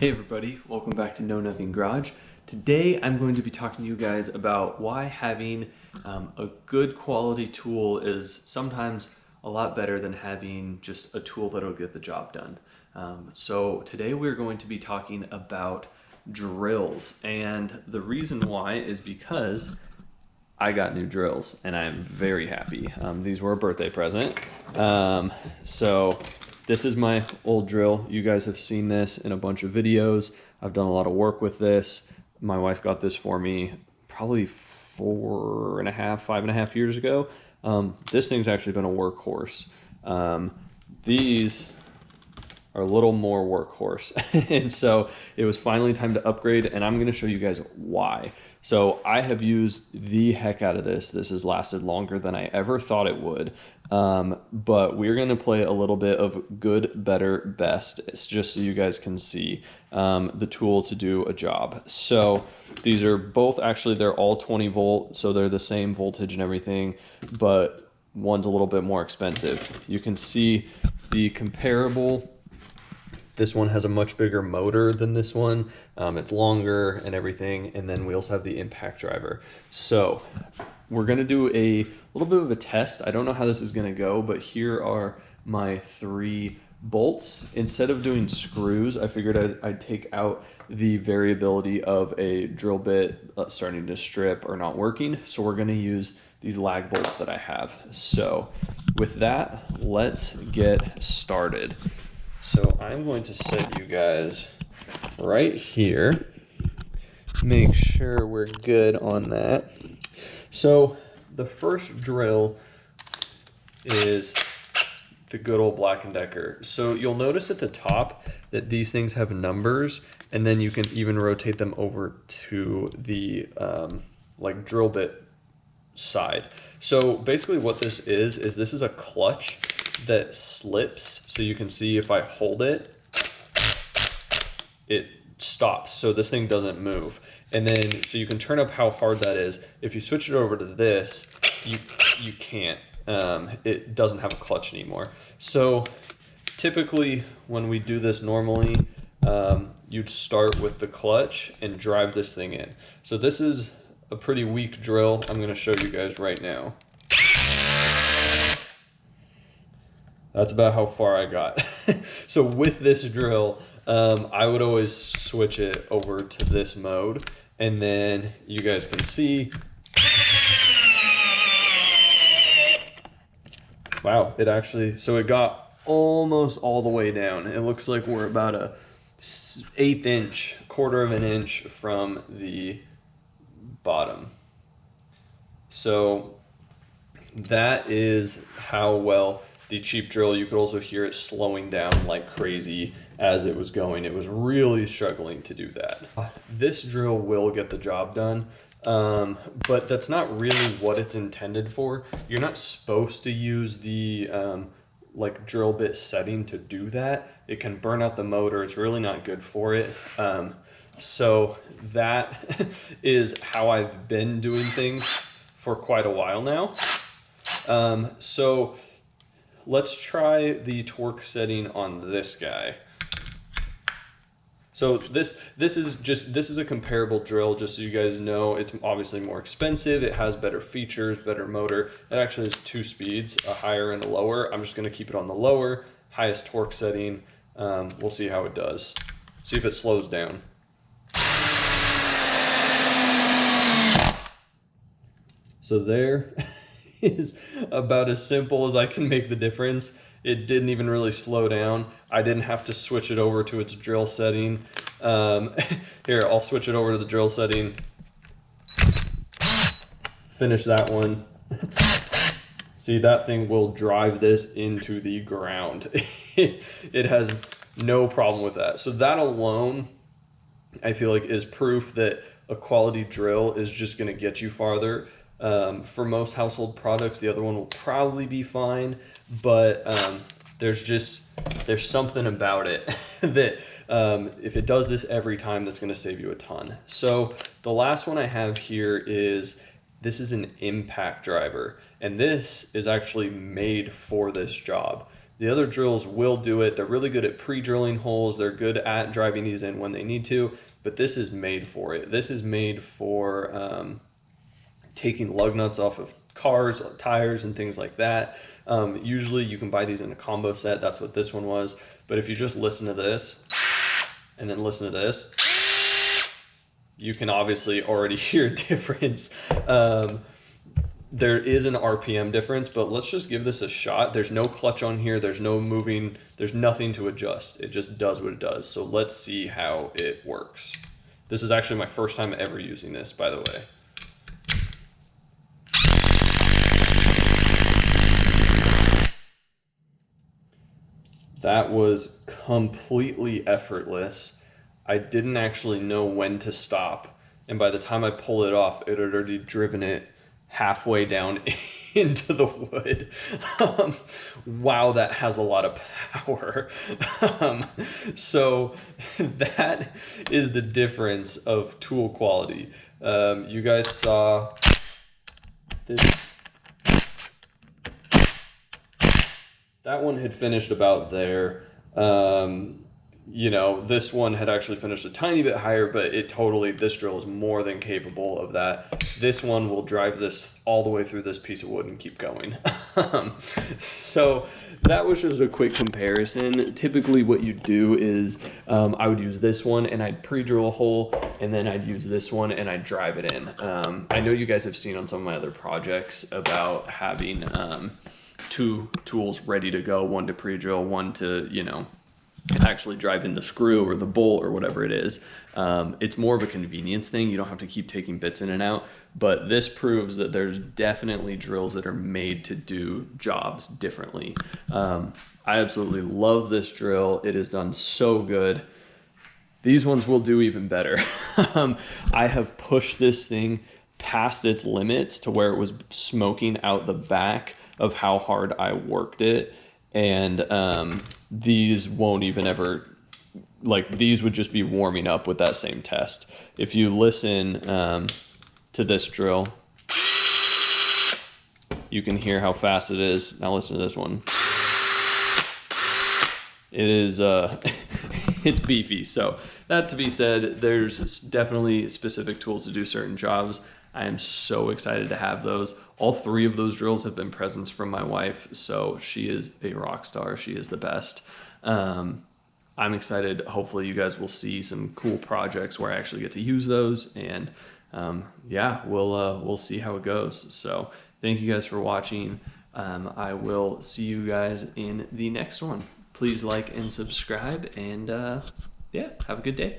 Hey everybody, welcome back to Know Nothing Garage. Today I'm going to be talking to you guys about why having a good quality tool is sometimes a lot better than having just a tool that'll get the job done. So today we're going to be talking about drills, and the reason why is because I got new drills and I'm very happy. These were a birthday present. So this is my old drill. You guys have seen this in a bunch of videos. I've done a lot of work with this. My wife got this for me probably 5.5 years ago. This thing's actually been a workhorse. These are a little more workhorse. And so it was finally time to upgrade, and I'm gonna show you guys why. So I have used the heck out of this. This has lasted longer than I ever thought it would. But we're gonna play a little bit of good, better, best. It's just so you guys can see the tool to do a job. So these are both, actually they're all 20 volt, so they're the same voltage and everything, but one's a little bit more expensive. You can see the comparable. This one has a much bigger motor than this one. It's longer and everything. And then we also have the impact driver. So we're gonna do a little bit of a test. I don't know how this is gonna go, but here are my 3 bolts. Instead of doing screws, I figured I'd take out the variability of a drill bit starting to strip or not working. So we're gonna use these lag bolts that I have. So with that, let's get started. So I'm going to set you guys right here. Make sure we're good on that. So the first drill is the good old Black & Decker. So you'll notice at the top that these things have numbers, and then you can even rotate them over to the like drill bit side. So basically what this is this is a clutch that slips. So you can see if I hold it, it stops. So this thing doesn't move. And then, so you can turn up how hard that is. If you switch it over to this, you can't. It doesn't have a clutch anymore. So typically when we do this normally, you'd start with the clutch and drive this thing in. So this is a pretty weak drill. I'm gonna show you guys right now. That's about how far I got. So with this drill, I would always switch it over to this mode, and then you guys can see. Wow, it actually, so it got almost all the way down. It looks like we're about a 1/8 inch, 1/4 of an inch from the bottom. So that is how well the cheap drill. You could also hear it slowing down like crazy as it was going. It was really struggling to do that. This drill will get the job done, but that's not really what it's intended for. You're not supposed to use the like drill bit setting to do that. It can burn out the motor. It's really not good for it. So that is how I've been doing things for quite a while now. So let's try the torque setting on this guy. So this is a comparable drill, just so you guys know. It's obviously more expensive. It has better features, better motor. It actually has 2 speeds, a higher and a lower. I'm just gonna keep it on the lower, highest torque setting. We'll see how it does. See if it slows down. So there is about as simple as I can make the difference. It didn't even really slow down. I didn't have to switch it over to its drill setting. Here, I'll switch it over to the drill setting. Finish that one. See, that thing will drive this into the ground. It has no problem with that. So that alone, I feel like, is proof that a quality drill is just gonna get you farther. For most household products, the other one will probably be fine, but there's something about it that if it does this every time, that's going to save you a ton. So the last one I have here this is an impact driver, and this is actually made for this job. The other drills will do it. They're really good at pre-drilling holes. They're good at driving these in when they need to, but this is made for it. This is made for taking lug nuts off of cars, tires, and things like that. Usually you can buy these in a combo set. That's what this one was. But if you just listen to this and then listen to this, you can obviously already hear a difference. There is an RPM difference, but let's just give this a shot. There's no clutch on here. There's no moving. There's nothing to adjust. It just does what it does. So let's see how it works. This is actually my first time ever using this, by the way. That was completely effortless. I didn't actually know when to stop. And by the time I pulled it off, it had already driven it halfway down into the wood. Wow, that has a lot of power. So that is the difference of tool quality. You guys saw this. That one had finished about there. You know, this one had actually finished a tiny bit higher, but this drill is more than capable of that. This one will drive this all the way through this piece of wood and keep going. So that was just a quick comparison. Typically what you do is I would use this one and I'd pre-drill a hole, and then I'd use this one and I'd drive it in. I know you guys have seen on some of my other projects about having two tools ready to go, one to pre-drill, one to, you know, actually drive in the screw or the bolt or whatever it is. It's more of a convenience thing. You don't have to keep taking bits in and out, but this proves that there's definitely drills that are made to do jobs differently. I absolutely love this drill. It is done so good. These ones will do even better. I have pushed this thing past its limits to where it was smoking out the back of how hard I worked it. And these won't even ever, like, these would just be warming up with that same test. If you listen to this drill, you can hear how fast it is. Now listen to this one. It is it's beefy. So that to be said, there's definitely specific tools to do certain jobs. I am so excited to have those. All three of those drills have been presents from my wife, so she is a rock star. She is the best. I'm excited. Hopefully you guys will see some cool projects where I actually get to use those, and yeah, we'll see how it goes. So thank you guys for watching. I will see you guys in the next one. Please like and subscribe, and yeah, have a good day.